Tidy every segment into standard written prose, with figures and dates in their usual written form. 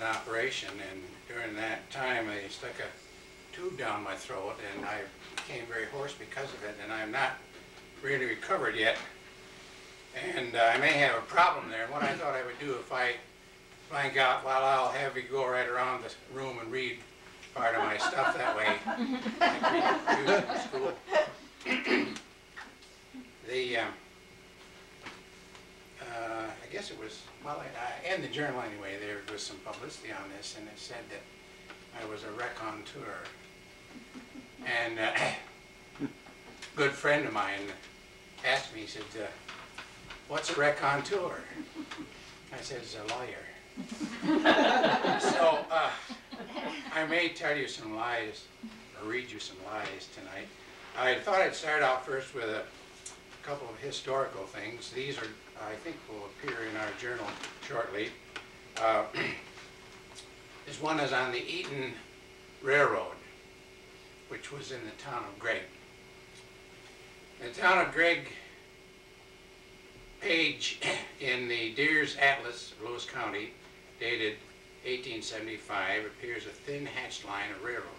an operation, and during that time they stuck a tube down my throat, and I became very hoarse because of it, and I'm not really recovered yet. And I may have a problem there, and what I thought I would do if I blank out, well, I'll have you go right around the room and read part of my stuff that way, like we do in school. I guess it was, well, in the journal anyway, there was some publicity on this, and it said that I was a raconteur. And a good friend of mine asked me, he said, what's a raconteur? I said, it's a lawyer. So I may tell you some lies, or read you some lies tonight. I thought I'd start out first with a couple of historical things. These are, I think, will appear in our journal shortly. This one is on the Eaton Railroad, which was in the town of Gregg. The town of Gregg page in the Deere's Atlas of Lewis County, dated 1875, appears a thin hatched line of railroad.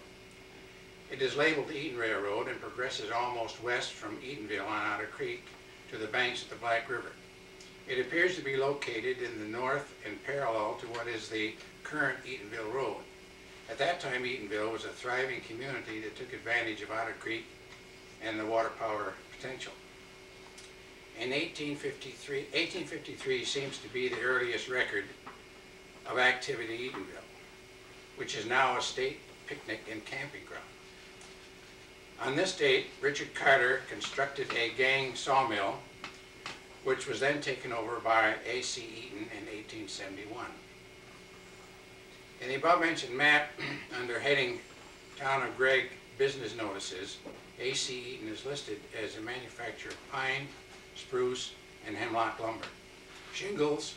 It is labeled the Eaton Railroad and progresses almost west from Eatonville on Otter Creek to the banks of the Black River. It appears to be located in the north and parallel to what is the current Eatonville Road. At that time, Eatonville was a thriving community that took advantage of Otter Creek and the water power potential. In 1853 seems to be the earliest record of activity in Eatonville, which is now a state picnic and camping ground. On this date, Richard Carter constructed a gang sawmill, which was then taken over by A.C. Eaton in 1871. In the above-mentioned map, under heading Town of Gregg Business Notices, A.C. Eaton is listed as a manufacturer of pine, spruce, and hemlock lumber, shingles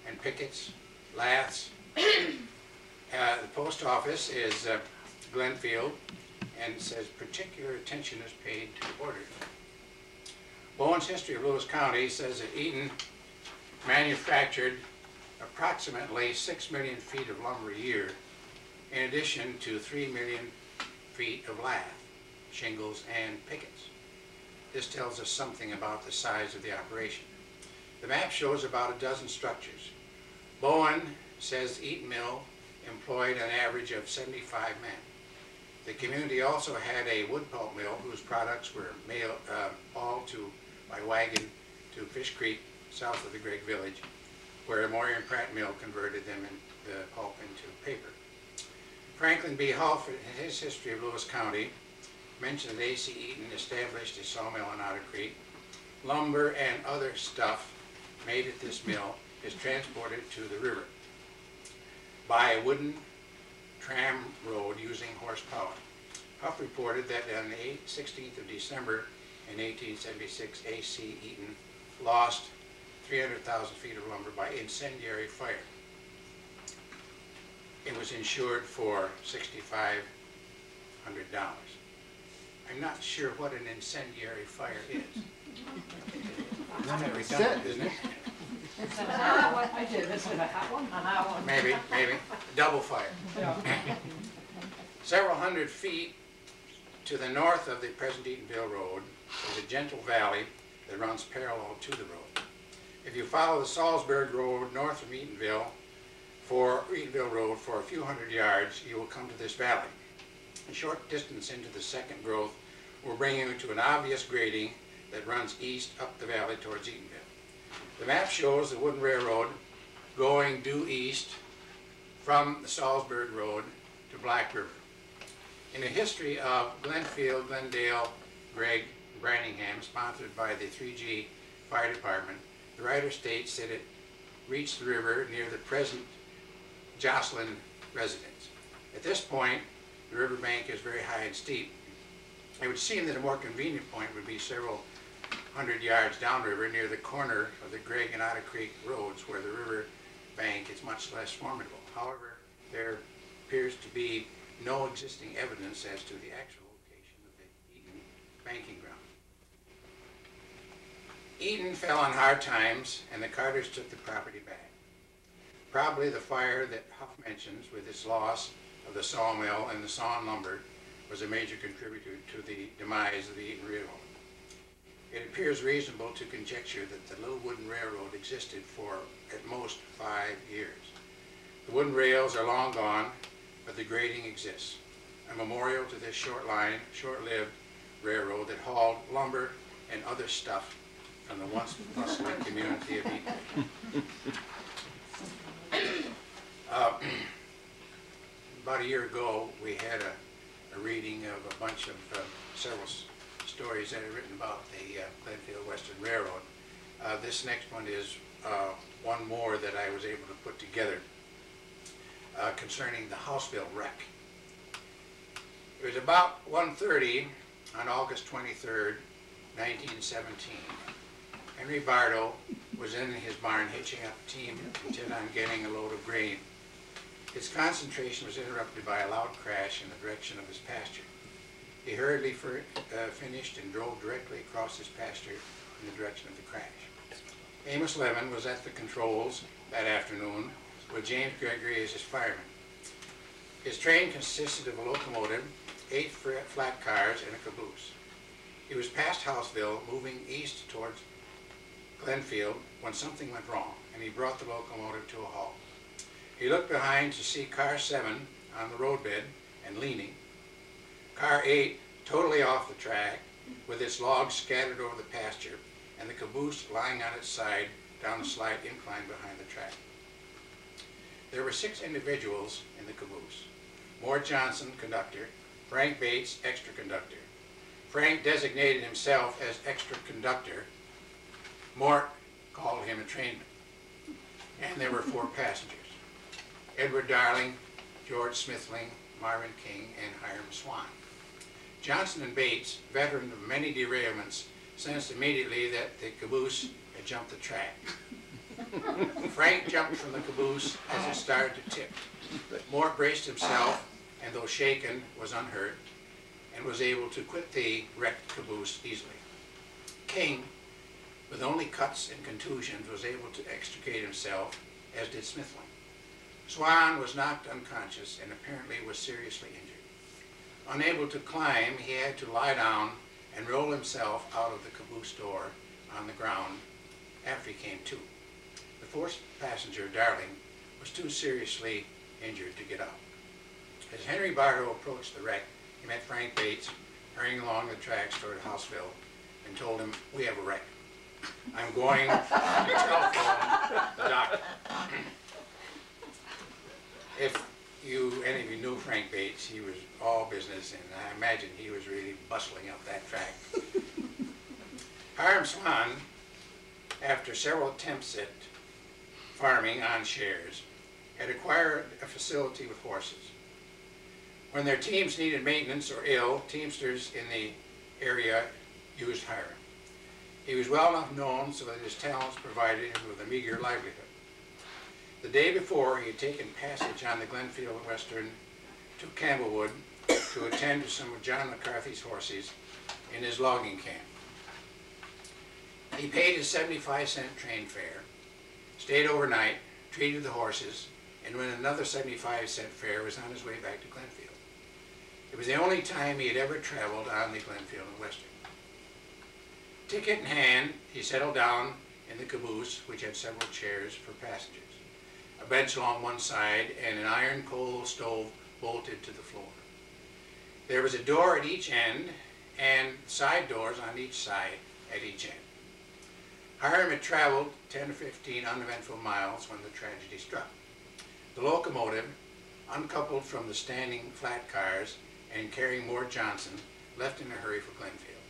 and pickets, laths. The post office is Glenfield, and it says particular attention is paid to orders. Bowen's History of Lewis County says that Eaton manufactured approximately 6 million feet of lumber a year, in addition to 3 million feet of lath, shingles, and pickets. This tells us something about the size of the operation. The map shows about a dozen structures. Bowen says the Eaton Mill employed an average of 75 men. The community also had a wood pulp mill whose products were hauled by wagon to Fish Creek, south of the Gregg village, where a Moyer and Pratt mill converted them the pulp into paper. Franklin B. Huff, in his History of Lewis County, mentioned that A.C. Eaton established a sawmill on Otter Creek. Lumber and other stuff made at this mill is transported to the river by a wooden tram road using horsepower. Huff reported that on the 16th of December in 1876, A.C. Eaton lost 300,000 feet of lumber by incendiary fire. It was insured for $6,500. I'm not sure what an incendiary fire is. It's kind of redundant, isn't it? It's a hot one. I did. This is a hot one. A hot one. Maybe. Double fire. Yeah. Several hundred feet to the north of the present Eatonville Road is a gentle valley that runs parallel to the road. If you follow the Salzburg Road north from Eatonville Road for a few hundred yards, you will come to this valley. A short distance into the second growth will bring you to an obvious grading that runs east up the valley towards Eatonville. The map shows the wooden railroad going due east from the Salzburg Road to Black River. In a history of Glenfield, Glendale, Gregg, and Branningham, sponsored by the 3G Fire Department, the writer states that it reached the river near the present Jocelyn residence. At this point, the riverbank is very high and steep. It would seem that a more convenient point would be several hundred yards downriver near the corner of the Gregg and Otter Creek roads, where the river bank is much less formidable. However, there appears to be no existing evidence as to the actual location of the Eaton banking ground. Eaton fell on hard times, and the Carters took the property back. Probably the fire that Huff mentions, with its loss of the sawmill and the sawn lumber, was a major contributor to the demise of the Eaton Railroad. It appears reasonable to conjecture that the little wooden railroad existed for at most 5 years. The wooden rails are long gone, but the grading exists. A memorial to this short-lived railroad that hauled lumber and other stuff from the once bustling community of Eaton. About a year ago, we had a reading of a bunch of several stories that are written about the Glenfield Western Railroad. This next one is one more that I was able to put together concerning the Houseville wreck. It was about 1:30 on August 23rd, 1917. Henry Bardo was in his barn hitching up a team intent on getting a load of grain. His concentration was interrupted by a loud crash in the direction of his pasture. He hurriedly finished and drove directly across his pasture in the direction of the crash. Amos Levin was at the controls that afternoon with James Gregory as his fireman. His train consisted of a locomotive, 8 flat cars, and a caboose. He was past Houseville, moving east towards Glenfield, when something went wrong, and he brought the locomotive to a halt. He looked behind to see car 7 on the roadbed and leaning, car 8 totally off the track with its logs scattered over the pasture, and the caboose lying on its side down a slight incline behind the track. There were 6 individuals in the caboose. Mort Johnson, conductor; Frank Bates, extra conductor. Frank designated himself as extra conductor. Mort called him a trainman. And there were 4 passengers: Edward Darling, George Smithling, Marvin King, and Hiram Swan. Johnson and Bates, veterans of many derailments, sensed immediately that the caboose had jumped the track. Frank jumped from the caboose as it started to tip. Mort braced himself, and though shaken, was unhurt, and was able to quit the wrecked caboose easily. King, with only cuts and contusions, was able to extricate himself, as did Smithling. Swan was knocked unconscious and apparently was seriously injured. Unable to climb, he had to lie down and roll himself out of the caboose door on the ground after he came to. The 4th passenger, Darling, was too seriously injured to get up. As Henry Bardo approached the wreck, he met Frank Bates hurrying along the tracks toward Houseville and told him, "We have a wreck. I'm going to telephone the doctor." If any of you knew Frank Bates, he was all business, and I imagine he was really bustling up that track. Hiram Swan, after several attempts at farming on shares, had acquired a facility with horses. When their teams needed maintenance or ill, teamsters in the area used Hiram. He was well enough known so that his talents provided him with a meager livelihood. The day before, he had taken passage on the Glenfield Western to Campbellwood to attend to some of John McCarthy's horses in his logging camp. He paid his 75-cent train fare, stayed overnight, treated the horses, and when another 75-cent fare, was on his way back to Glenfield. It was the only time he had ever traveled on the Glenfield and Western. Ticket in hand, he settled down in the caboose, which had several chairs for passengers, a bench along one side, and an iron coal stove bolted to the floor. There was a door at each end, and side doors on each side at each end. Hiram had traveled 10 or 15 uneventful miles when the tragedy struck. The locomotive, uncoupled from the standing flat cars and carrying Mort Johnson, left in a hurry for Glenfield.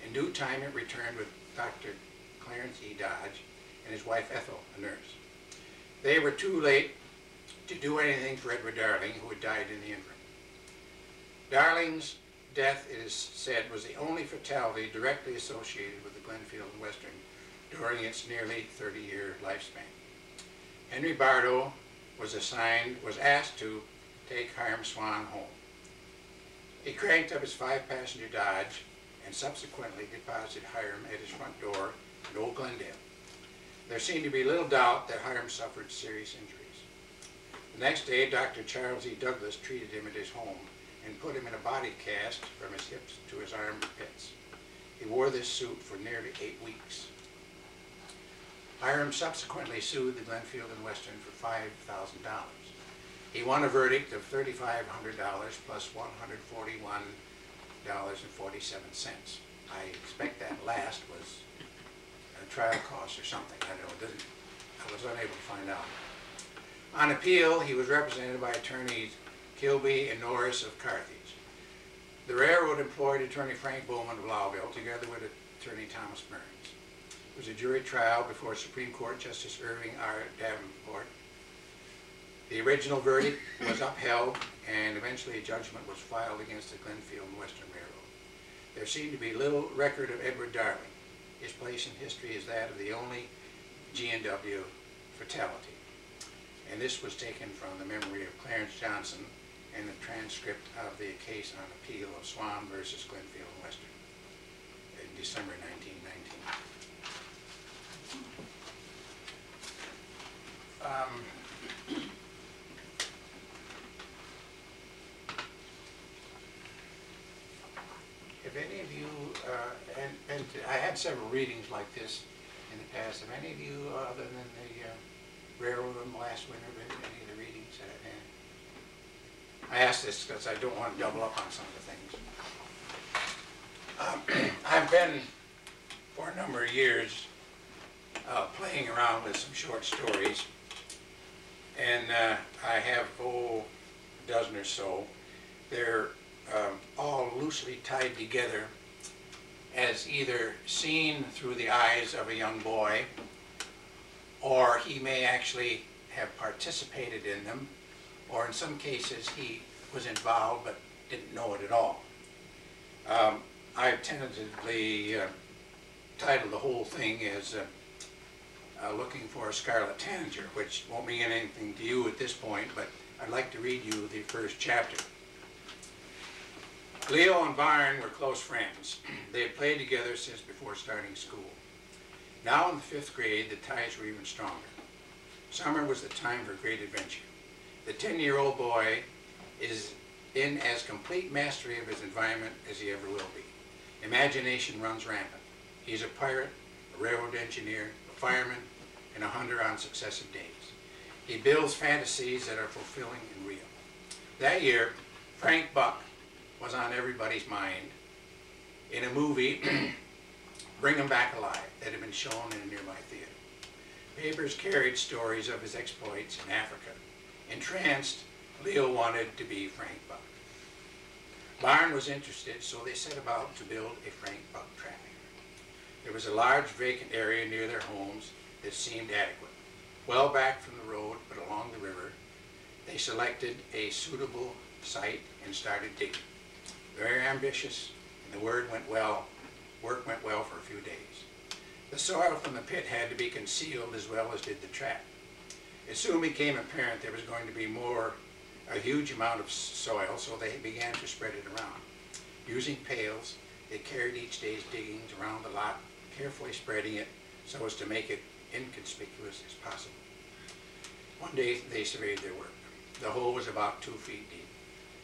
In due time, it returned with Dr. Clarence E. Dodge and his wife Ethel, a nurse. They were too late to do anything for Edward Darling, who had died in the interim. Darling's death, it is said, was the only fatality directly associated with the Glenfield and Western during its nearly 30-year lifespan. Henry Bardo was asked to take Hiram Swan home. He cranked up his 5-passenger Dodge and subsequently deposited Hiram at his front door in Old Glendale. There seemed to be little doubt that Hiram suffered serious injuries. The next day, Dr. Charles E. Douglas treated him at his home and put him in a body cast from his hips to his armpits. He wore this suit for nearly 8 weeks. Hiram subsequently sued the Glenfield and Western for $5,000. He won a verdict of $3,500 plus $141.47. I expect that last was a trial cost or something. I was unable to find out. On appeal, he was represented by attorneys Kilby and Norris of Carthage. The railroad employed attorney Frank Bowman of Lowville together with attorney Thomas Burns. It was a jury trial before Supreme Court Justice Irving R. Davenport. The original verdict was upheld, and eventually a judgment was filed against the Glenfield and Western Railroad. There seemed to be little record of Edward Darling. His place in history is that of the only G&W fatality. And this was taken from the memory of Clarence Johnson and the transcript of the case on appeal of Swan versus Glenfield and Western in December 1919. If any of you, and I had several readings like this in the past, have any of you, other than the railroad room last winter, been to any of the readings that I've had? I ask this because I don't want to double up on some of the things. I've been, for a number of years, playing around with some short stories, and I have, a dozen or so. They're all loosely tied together as either seen through the eyes of a young boy, or he may actually have participated in them, or in some cases he was involved but didn't know it at all. I've tentatively titled the whole thing as Looking for a Scarlet Tanager, which won't mean anything to you at this point, but I'd like to read you the first chapter. Leo and Byron were close friends. They had played together since before starting school. Now in the 5th grade, the ties were even stronger. Summer was the time for great adventure. The 10-year-old boy is in as complete mastery of his environment as he ever will be. Imagination runs rampant. He's a pirate, a railroad engineer, a fireman, and a hunter on successive days. He builds fantasies that are fulfilling and real. That year, Frank Buck was on everybody's mind in a movie, Bring 'Em Back Alive, that had been shown in a nearby theater. Papers carried stories of his exploits in Africa. Entranced, Leo wanted to be Frank Buck. Byron was interested, so they set about to build a Frank Buck trapping. There was a large vacant area near their homes that seemed adequate. Well back from the road, but along the river, they selected a suitable site and started digging. Very ambitious, and the work went well for a few days. The soil from the pit had to be concealed as well as did the trap. It soon became apparent there was going to be a huge amount of soil, so they began to spread it around. Using pails, they carried each day's diggings around the lot, carefully spreading it so as to make it inconspicuous as possible. One day they surveyed their work. The hole was about 2 feet deep.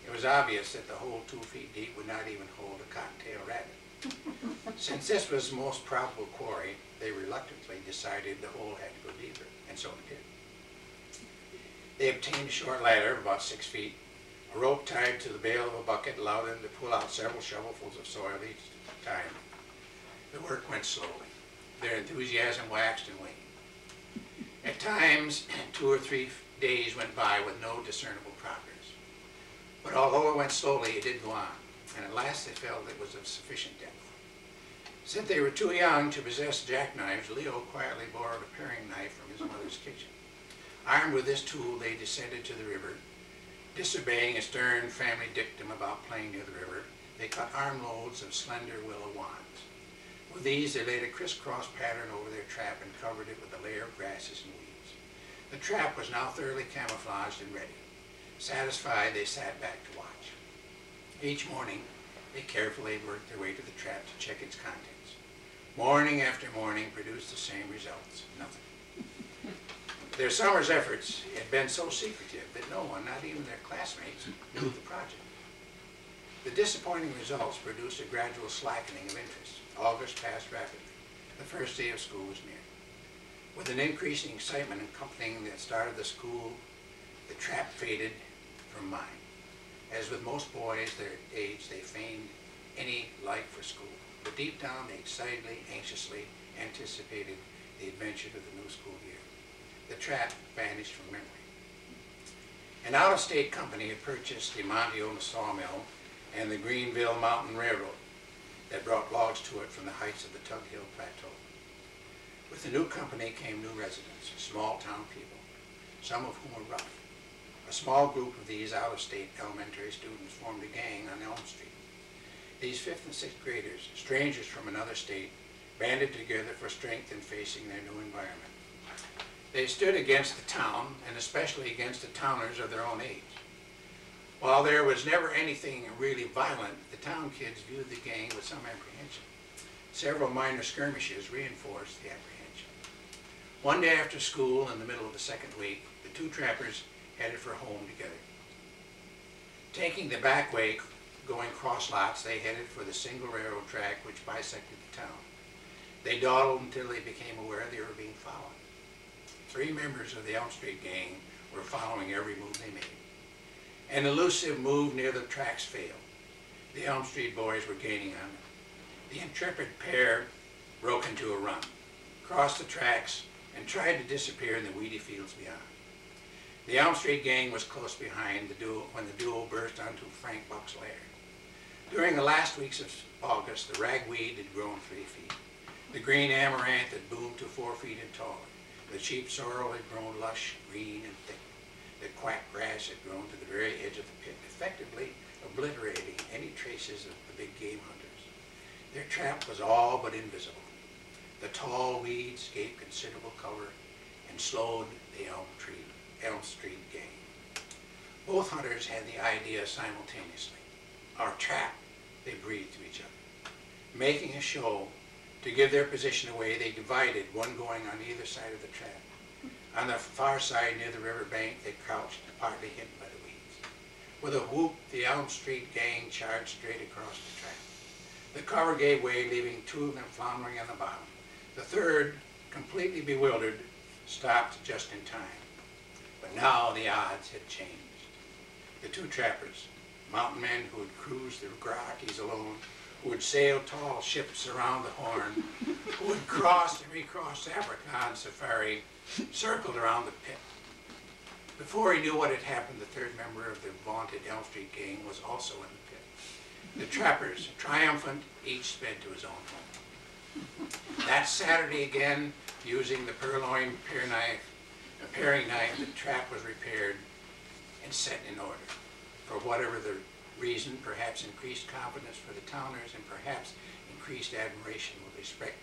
It was obvious that the hole 2 feet deep would not even hold a cottontail rabbit. Since this was the most probable quarry, they reluctantly decided the hole had to go deeper, and so it did. They obtained a short ladder of about 6 feet. A rope tied to the bail of a bucket allowed them to pull out several shovelfuls of soil each time. The work went slowly. Their enthusiasm waxed and waned. At times, 2 or 3 days went by with no discernible progress. But although it went slowly, it did go on, and at last they felt it was of sufficient depth. Since they were too young to possess jackknives, Leo quietly borrowed a paring knife from his mother's kitchen. Armed with this tool, they descended to the river. Disobeying a stern family dictum about playing near the river, they cut armloads of slender willow wands. With these, they laid a crisscross pattern over their trap and covered it with a layer of grasses and weeds. The trap was now thoroughly camouflaged and ready. Satisfied, they sat back to watch. Each morning, they carefully worked their way to the trap to check its contents. Morning after morning produced the same results, nothing. Their summer's efforts had been so secretive that no one, not even their classmates, knew of the project. The disappointing results produced a gradual slackening of interest. August passed rapidly. The first day of school was near. With an increasing excitement accompanying the start of the school, the trap faded from mind. As with most boys their age, they feigned any like for school. But deep down, they excitedly, anxiously anticipated the adventure of the new school year. The trap vanished from memory. An out-of-state company had purchased the Monteona sawmill and the Greenville Mountain Railroad that brought logs to it from the heights of the Tug Hill Plateau. With the new company came new residents, small-town people, some of whom were rough. A small group of these out-of-state elementary students formed a gang on Elm Street. These 5th and 6th graders, strangers from another state, banded together for strength in facing their new environment. They stood against the town, and especially against the towners of their own age. While there was never anything really violent, the town kids viewed the gang with some apprehension. Several minor skirmishes reinforced the apprehension. One day after school, in the middle of the second week, the two trappers headed for home together. Taking the back way, going cross lots, they headed for the single railroad track which bisected the town. They dawdled until they became aware they were being followed. 3 members of the Elm Street gang were following every move they made. An elusive move near the tracks failed. The Elm Street boys were gaining on them. The intrepid pair broke into a run, crossed the tracks, and tried to disappear in the weedy fields beyond. The Elm Street gang was close behind when the duo burst onto Frank Buck's lair. During the last weeks of August, the ragweed had grown 3 feet. The green amaranth had boomed to 4 feet and taller. The cheap sorrel had grown lush, green, and thick. The quack grass had grown to the very edge of the pit, effectively obliterating any traces of the big game hunters. Their trap was all but invisible. The tall weeds gave considerable cover and slowed the Elm Street gang. Both hunters had the idea simultaneously. Our trap, they breathed to each other. Making a show to give their position away, they divided, one going on either side of the trap. On the far side near the river bank, they crouched, partly hidden by the weeds. With a whoop, the Elm Street gang charged straight across the trap. The cover gave way, leaving 2 of them floundering on the bottom. The third, completely bewildered, stopped just in time. But now the odds had changed. The 2 trappers, mountain men who had cruised the Rockies alone, who had sailed tall ships around the Horn, who had crossed and recrossed Africa on safari, circled around the pit. Before he knew what had happened, the 3rd member of the vaunted Elm Street gang was also in the pit. The trappers, triumphant, each sped to his own home. That Saturday again, using the purloined paring knife, the trap was repaired and set in order. For whatever the reason, perhaps increased confidence for the towners and perhaps increased admiration with respect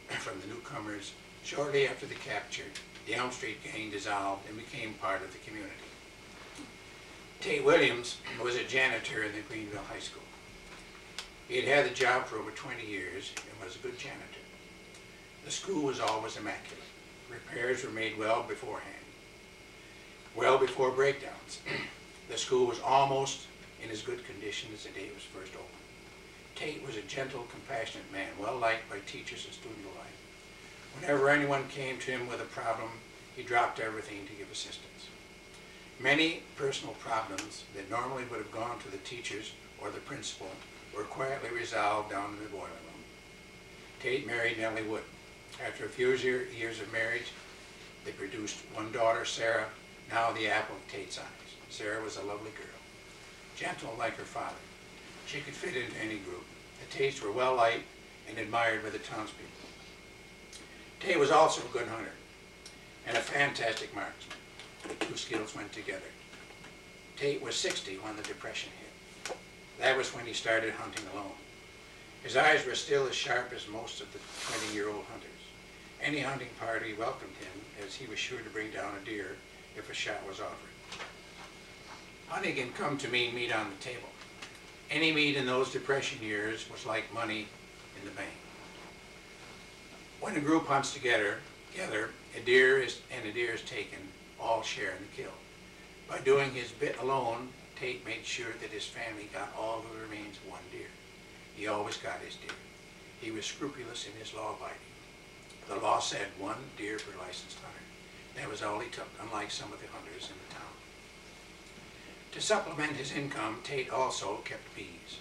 from the newcomers, shortly after the capture, the Elm Street gang dissolved and became part of the community. Tate Williams was a janitor in the Greenville High School. He had had the job for over 20 years and was a good janitor. The school was always immaculate. Repairs were made well beforehand, well before breakdowns. The school was almost in as good condition as the day it was first opened. Tate was a gentle, compassionate man, well liked by teachers and student alike. Whenever anyone came to him with a problem, he dropped everything to give assistance. Many personal problems that normally would have gone to the teachers or the principal were quietly resolved down in the boiler room. Tate married Nellie Wood. After a few years of marriage, they produced 1 daughter, Sarah, now the apple of Tate's eyes. Sarah was a lovely girl, gentle like her father. She could fit into any group. The Tates were well liked and admired by the townspeople. Tate was also a good hunter and a fantastic marksman. The 2 skills went together. Tate was 60 when the Depression hit. That was when he started hunting alone. His eyes were still as sharp as most of the 20-year-old hunters. Any hunting party welcomed him, as he was sure to bring down a deer if a shot was offered. Hunting had come to mean meat on the table. Any meat in those Depression years was like money in the bank. When a group hunts together, Together, a deer is taken, all share in the kill. By doing his bit alone, Tate made sure that his family got all the remains of one deer. He always got his deer. He was scrupulous in his law-abiding. The law said 1 deer per licensed hunter. That was all he took, unlike some of the hunters in the town. To supplement his income, Tate also kept bees.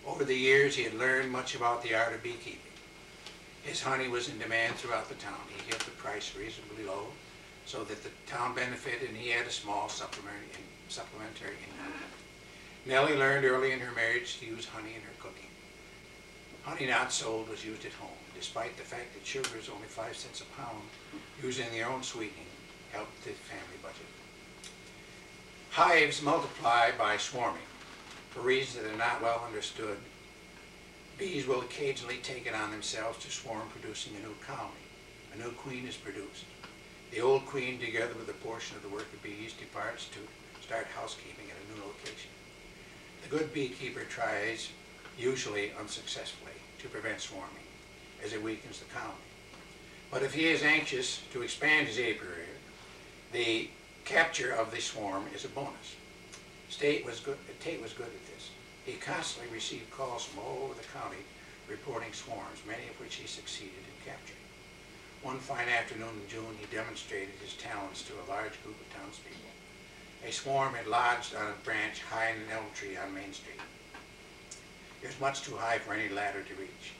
Over the years, he had learned much about the art of beekeeping. His honey was in demand throughout the town. He kept the price reasonably low so that the town benefited, and he had a small supplementary income. Nellie learned early in her marriage to use honey in her cooking. Honey not sold was used at home, despite the fact that sugar is only 5 cents a pound. Using their own sweetening helped the family budget. Hives multiply by swarming. For reasons that are not well understood, bees will occasionally take it on themselves to swarm, producing a new colony. A new queen is produced. The old queen, together with a portion of the worker bees, departs to start housekeeping at a new location. The good beekeeper tries, usually unsuccessfully, to prevent swarming, as it weakens the colony. But if he is anxious to expand his apiary, the capture of the swarm is a bonus. Tate was good at this. He constantly received calls from all over the county reporting swarms, many of which he succeeded in capturing. One fine afternoon in June, he demonstrated his talents to a large group of townspeople. A swarm had lodged on a branch high in an elm tree on Main Street. It was much too high for any ladder to reach.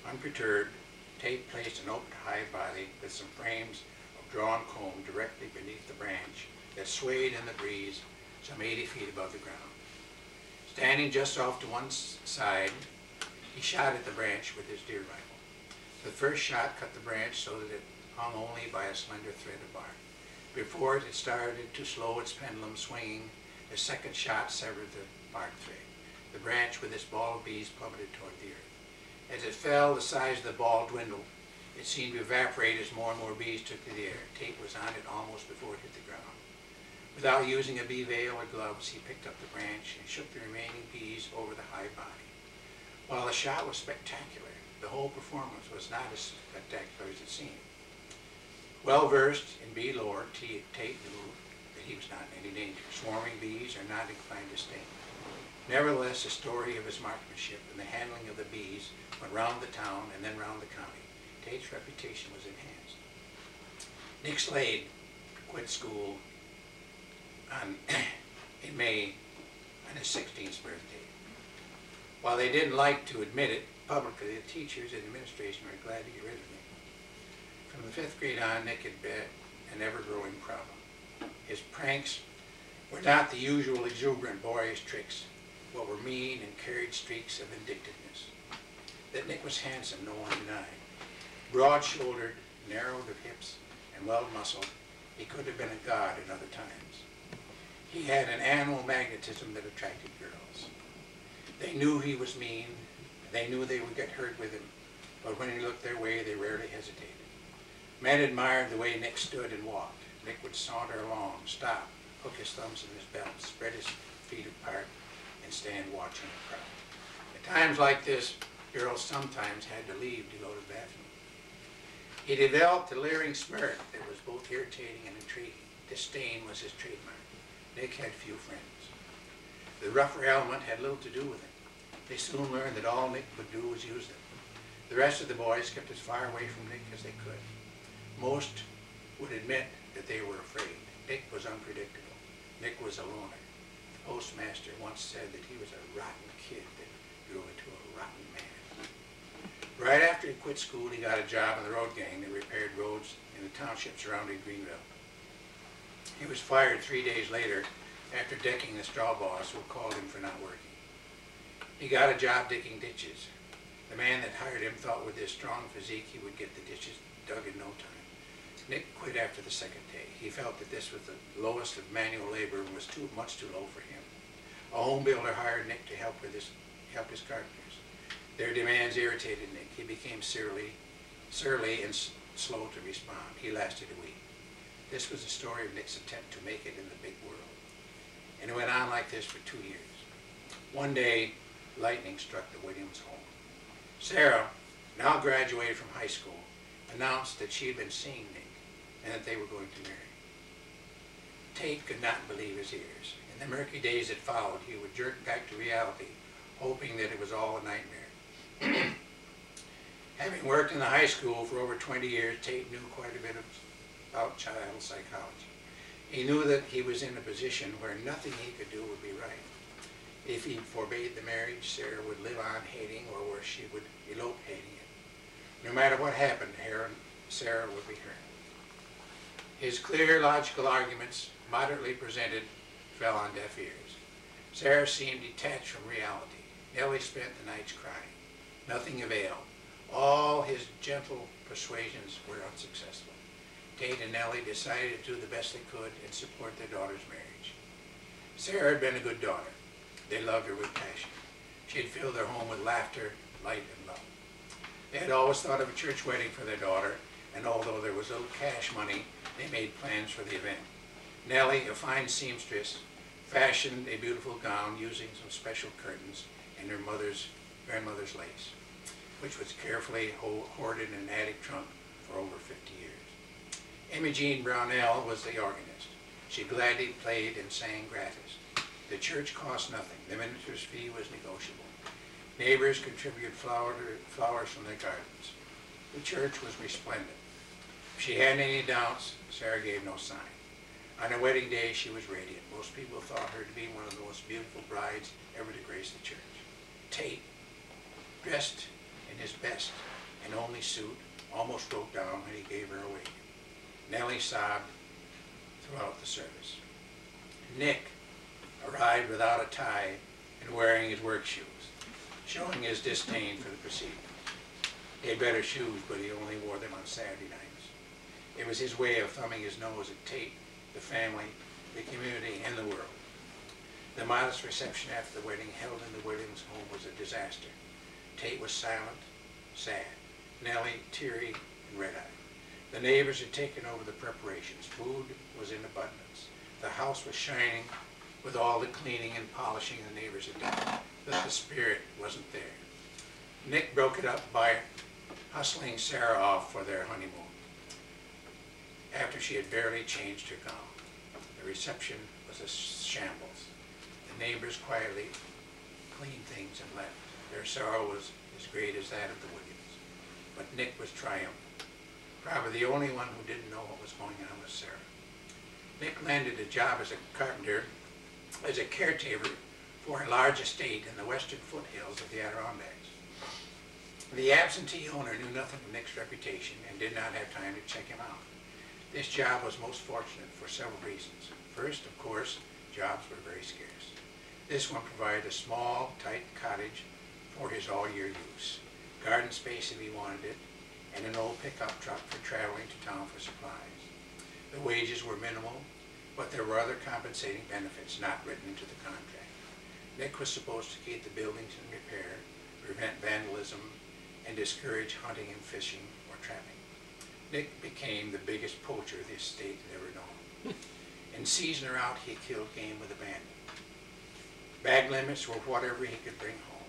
Unperturbed, Tate placed an open hive body with some frames of drawn comb directly beneath the branch that swayed in the breeze some 80 feet above the ground. Standing just off to one side, he shot at the branch with his deer rifle. The first shot cut the branch so that it hung only by a slender thread of bark. Before it had started to slow its pendulum swinging, the second shot severed the bark thread. The branch with its ball of bees plummeted toward the earth. As it fell, the size of the ball dwindled. It seemed to evaporate as more and more bees took to the air. Tate was on it almost before it hit the ground. Without using a bee veil or gloves, he picked up the branch and shook the remaining bees over the hive body. While the shot was spectacular, the whole performance was not as spectacular as it seemed. Well versed in bee lore, Tate knew that he was not in any danger. Swarming bees are not inclined to sting. Nevertheless, the story of his marksmanship and the handling of the bees went round the town and then round the county. Tate's reputation was enhanced. Nick Slade quit school in May on his 16th birthday. While they didn't like to admit it publicly, the teachers and administration were glad to get rid of Nick. From the 5th grade on, Nick had been an ever-growing problem. His pranks were not the usual exuberant boyish tricks, but were mean and carried streaks of vindictiveness. That Nick was handsome, no one denied. Broad-shouldered, narrowed of hips, and well-muscled, he could have been a god at other times. He had an animal magnetism that attracted girls. They knew he was mean. They knew they would get hurt with him, but when he looked their way, they rarely hesitated. Men admired the way Nick stood and walked. Nick would saunter along, stop, hook his thumbs in his belt, spread his feet apart, and stand watching the crowd. At times like this, girls sometimes had to leave to go to the bathroom. He developed a leering smirk that was both irritating and intriguing. Disdain was his trademark. Nick had few friends. The rougher element had little to do with him. They soon learned that all Nick would do was use them. The rest of the boys kept as far away from Nick as they could. Most would admit that they were afraid. Nick was unpredictable. Nick was a loner. The postmaster once said that he was a rotten kid that grew into a rotten man. Right after he quit school, he got a job in the road gang that repaired roads in the township surrounding Greenville. He was fired 3 days later after decking the straw boss who called him for not working. He got a job digging ditches. The man that hired him thought with his strong physique he would get the ditches dug in no time. Nick quit after the second day. He felt that this was the lowest of manual labor and was much too low for him. A home builder hired Nick to help his carpenters. Their demands irritated Nick. He became surly and slow to respond. He lasted a week. This was the story of Nick's attempt to make it in the big world. And it went on like this for 2 years. One day, lightning struck the Williams home. Sarah, now graduated from high school, announced that she had been seeing Nick and that they were going to marry. Tate could not believe his ears. In the murky days that followed, he would jerk back to reality, hoping that it was all a nightmare. Having worked in the high school for over 20 years, Tate knew quite a bit about child psychology. He knew that he was in a position where nothing he could do would be right. If he forbade the marriage, Sarah would live on hating, or worse, she would elope hating it. No matter what happened, Sarah would be hurt. His clear, logical arguments, moderately presented, fell on deaf ears. Sarah seemed detached from reality. Nellie spent the nights crying. Nothing availed. All his gentle persuasions were unsuccessful. Tate and Nellie decided to do the best they could and support their daughter's marriage. Sarah had been a good daughter. They loved her with passion. She had filled their home with laughter, light, and love. They had always thought of a church wedding for their daughter, and although there was little cash money, they made plans for the event. Nellie, a fine seamstress, fashioned a beautiful gown using some special curtains and her grandmother's lace, which was carefully hoarded in an attic trunk for over 50 years. Imogene Brownell was the organist. She gladly played and sang gratis. The church cost nothing. The minister's fee was negotiable. Neighbors contributed flowers from their gardens. The church was resplendent. If she had any doubts, Sarah gave no sign. On her wedding day, she was radiant. Most people thought her to be one of the most beautiful brides ever to grace the church. Tate, dressed in his best and only suit, almost broke down when he gave her away. Nellie sobbed throughout the service. Nick arrived without a tie and wearing his work shoes, showing his disdain for the proceedings. He had better shoes, but he only wore them on Saturday nights. It was his way of thumbing his nose at Tate, the family, the community, and the world. The modest reception after the wedding held in the Williams home was a disaster. Tate was silent, sad. Nellie, teary, and red-eyed. The neighbors had taken over the preparations. Food was in abundance. The house was shining with all the cleaning and polishing the neighbors had done, but the spirit wasn't there. Nick broke it up by hustling Sarah off for their honeymoon after she had barely changed her gown. The reception was a shambles. The neighbors quietly cleaned things and left. Their sorrow was as great as that of the Williams. But Nick was triumphant. Probably the only one who didn't know what was going on was Sarah. Nick landed a job as a carpenter, as a caretaker for a large estate in the western foothills of the Adirondacks. The absentee owner knew nothing of Nick's reputation and did not have time to check him out. This job was most fortunate for several reasons. First, of course, jobs were very scarce. This one provided a small, tight cottage for his all-year use, garden space if he wanted it, and an old pickup truck for traveling to town for supplies. The wages were minimal, but there were other compensating benefits not written into the contract. Nick was supposed to keep the buildings in repair, prevent vandalism, and discourage hunting and fishing or trapping. Nick became the biggest poacher the estate had ever known. In season or out, he killed game with abandon. Bag limits were whatever he could bring home.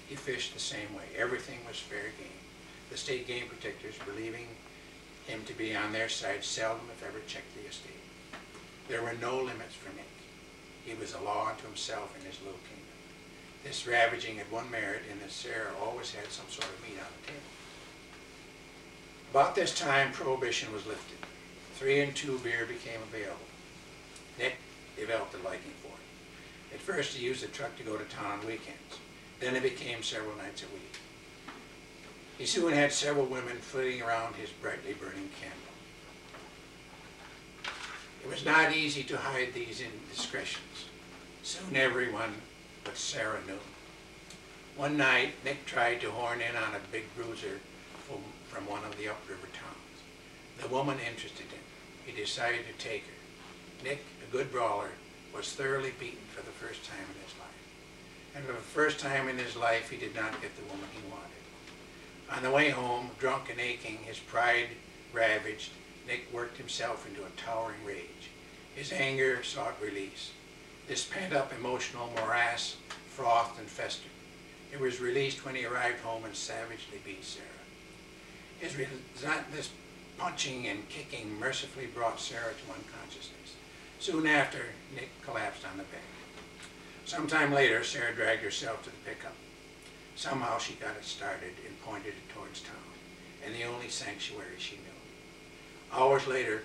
He fished the same way. Everything was fair game. The state game protectors, believing him to be on their side, seldom if ever checked the estate. There were no limits for Nick. He was a law unto himself in his little kingdom. This ravaging had one merit in that Sarah always had some sort of meat on the table. About this time, Prohibition was lifted. 3 and 2 beer became available. Nick developed a liking for it. At first, he used the truck to go to town on weekends. Then it became several nights a week. He soon had several women flitting around his brightly burning candle. It was not easy to hide these indiscretions. Soon everyone but Sarah knew. One night, Nick tried to horn in on a big bruiser from one of the upriver towns. The woman interested him. He decided to take her. Nick, a good brawler, was thoroughly beaten for the first time in his life. And for the first time in his life, he did not get the woman he wanted. On the way home, drunk and aching, his pride ravaged, Nick worked himself into a towering rage. His anger sought release. This pent-up emotional morass frothed and festered. It was released when he arrived home and savagely beat Sarah. This punching and kicking mercifully brought Sarah to unconsciousness. Soon after, Nick collapsed on the bed. Sometime later, Sarah dragged herself to the pickup. Somehow she got it started and pointed it towards town, and the only sanctuary she knew. Hours later,